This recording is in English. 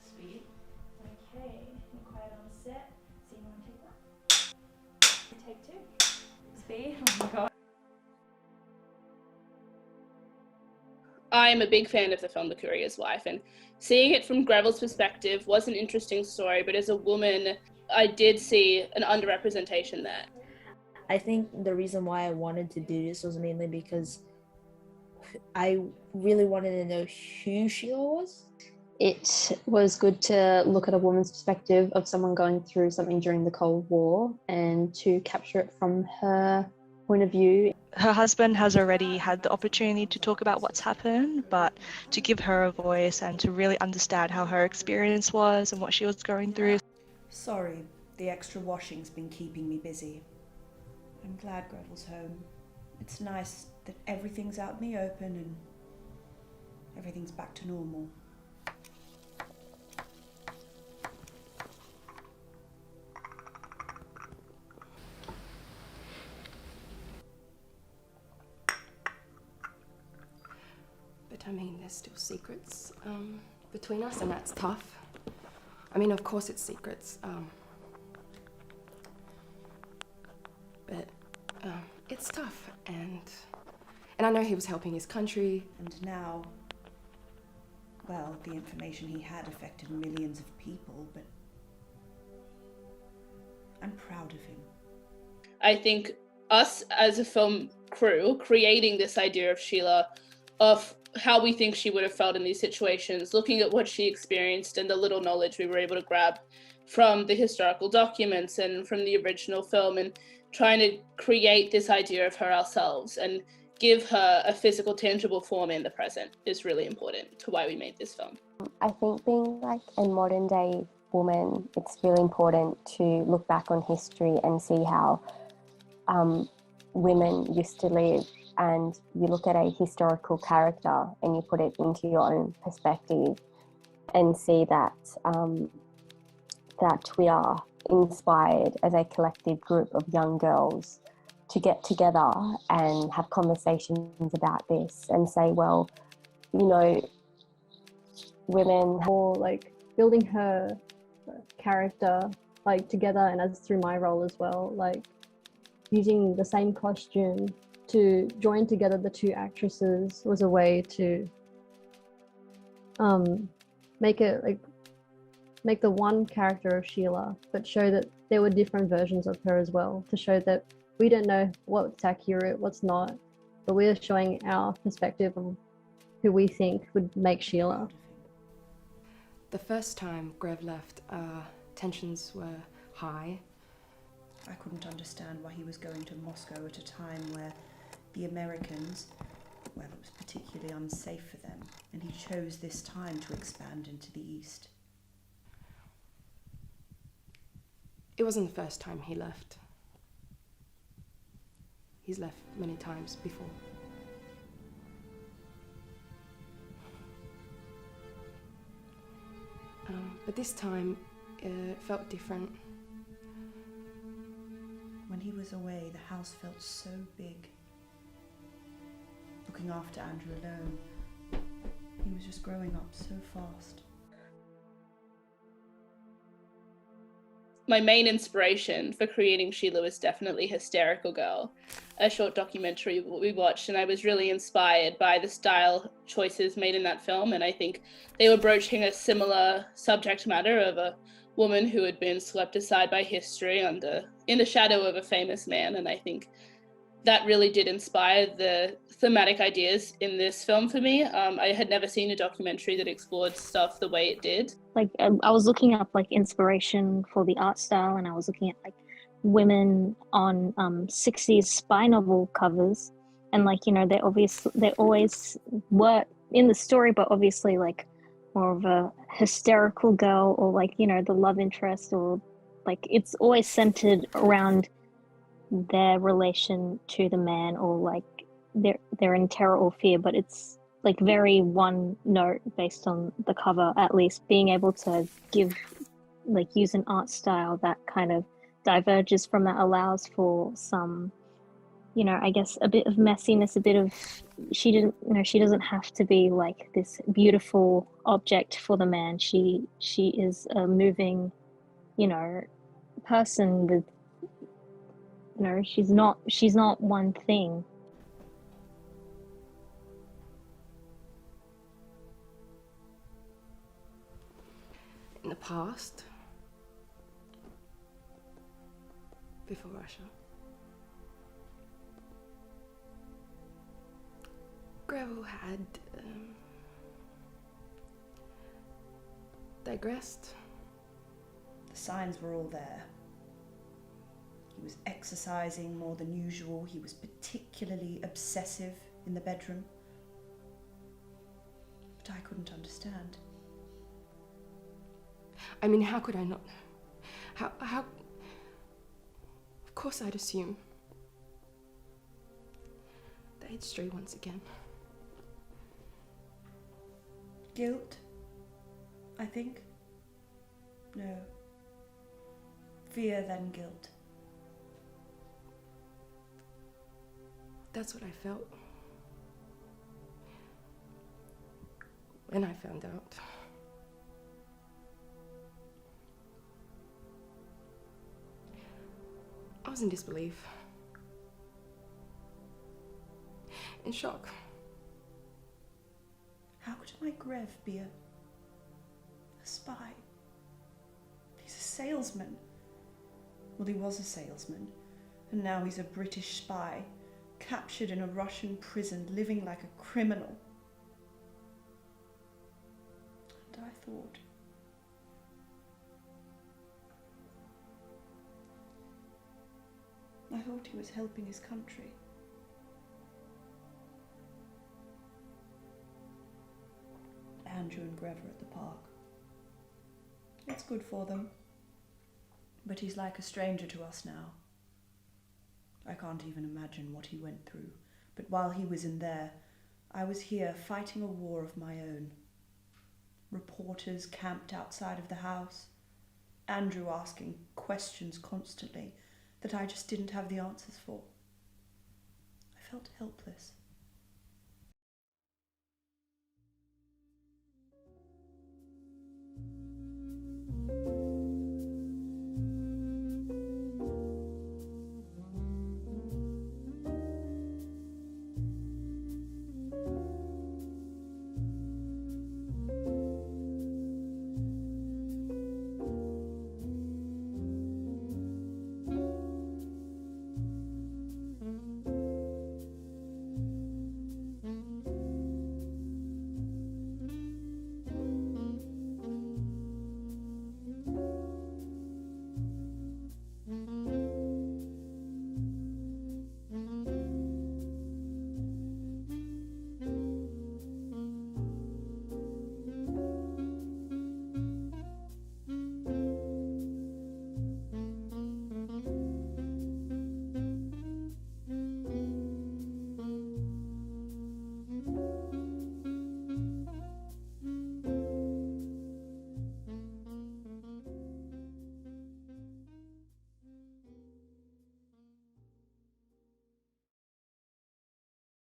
Sweet. Okay, you're quiet on set. So you want to take that? Take two. Speed. Oh my god. I'm a big fan of the film The Courier's Wife, and seeing it from Gravel's perspective was an interesting story, but as a woman, I did see an underrepresentation there. I think the reason why I wanted to do this was mainly because I really wanted to know who Sheila was. It was good to look at a woman's perspective of someone going through something during the Cold War and to capture it from her point of view. Her husband has already had the opportunity to talk about what's happened, but to give her a voice and to really understand how her experience was and what she was going through. Sorry, the extra washing's been keeping me busy. I'm glad Gretel's home. It's nice that everything's out in the open and everything's back to normal. But I mean, there's still secrets between us, and that's tough. I mean, of course it's secrets. But it's tough, and I know he was helping his country. And now, well, the information he had affected millions of people, but I'm proud of him. I think us as a film crew creating this idea of Sheila, of how we think she would have felt in these situations, looking at what she experienced and the little knowledge we were able to grab from the historical documents and from the original film, and trying to create this idea of her ourselves and give her a physical, tangible form in the present is really important to why we made this film. I think being like a modern day woman, it's really important to look back on history and see how women used to live, and you look at a historical character and you put it into your own perspective and see that that we are inspired as a collective group of young girls to get together and have conversations about this and say, well, you know, women, or like building her character like together, and as through my role as well, like using the same costume to join together the two actresses was a way to make it like make the one character of Sheila, but show that there were different versions of her as well, to show that we don't know what's accurate, what's not, but we're showing our perspective of who we think would make Sheila. The first time Grev left, tensions were high. I couldn't understand why he was going to Moscow at a time where the Americans, well, it was particularly unsafe for them, and he chose this time to expand into the East. It wasn't the first time he left. He's left many times before. But this time, it felt different. When he was away, the house felt so big. Looking after Andrew alone, he was just growing up so fast. My main inspiration for creating Sheila was definitely Hysterical Girl, a short documentary we watched, and I was really inspired by the style choices made in that film, and I think they were broaching a similar subject matter of a woman who had been swept aside by history in the shadow of a famous man, and I think that really did inspire the thematic ideas in this film for me. I had never seen a documentary that explored stuff the way it did. Like I was looking up like inspiration for the art style, and I was looking at like women on 60s spy novel covers, and like, you know, they always were in the story, but obviously like more of a hysterical girl, or like, you know, the love interest, or like it's always centered around their relation to the man, or like they're in terror or fear, but it's like very one note based on the cover. At least being able to use an art style that kind of diverges from that allows for some, you know, I guess a bit of messiness, a bit of, she didn't, you know, she doesn't have to be like this beautiful object for the man. She is a moving, you know, person with, you know, she's not one thing. In the past, before Russia, Greville had digressed. The signs were all there. He was exercising more than usual. He was particularly obsessive in the bedroom. But I couldn't understand. I mean, how could I not? How? Of course I'd assume. The age stray once again. Guilt, I think. No. Fear then guilt. That's what I felt when I found out. I was in disbelief, in shock. How could my Grev be a spy? He's a salesman. Well, he was a salesman, and now he's a British spy, captured in a Russian prison, living like a criminal. And I thought, he was helping his country. Andrew and Grev are at the park. It's good for them. But he's like a stranger to us now. I can't even imagine what he went through. But while he was in there, I was here fighting a war of my own. Reporters camped outside of the house. Andrew asking questions constantly that I just didn't have the answers for. I felt helpless.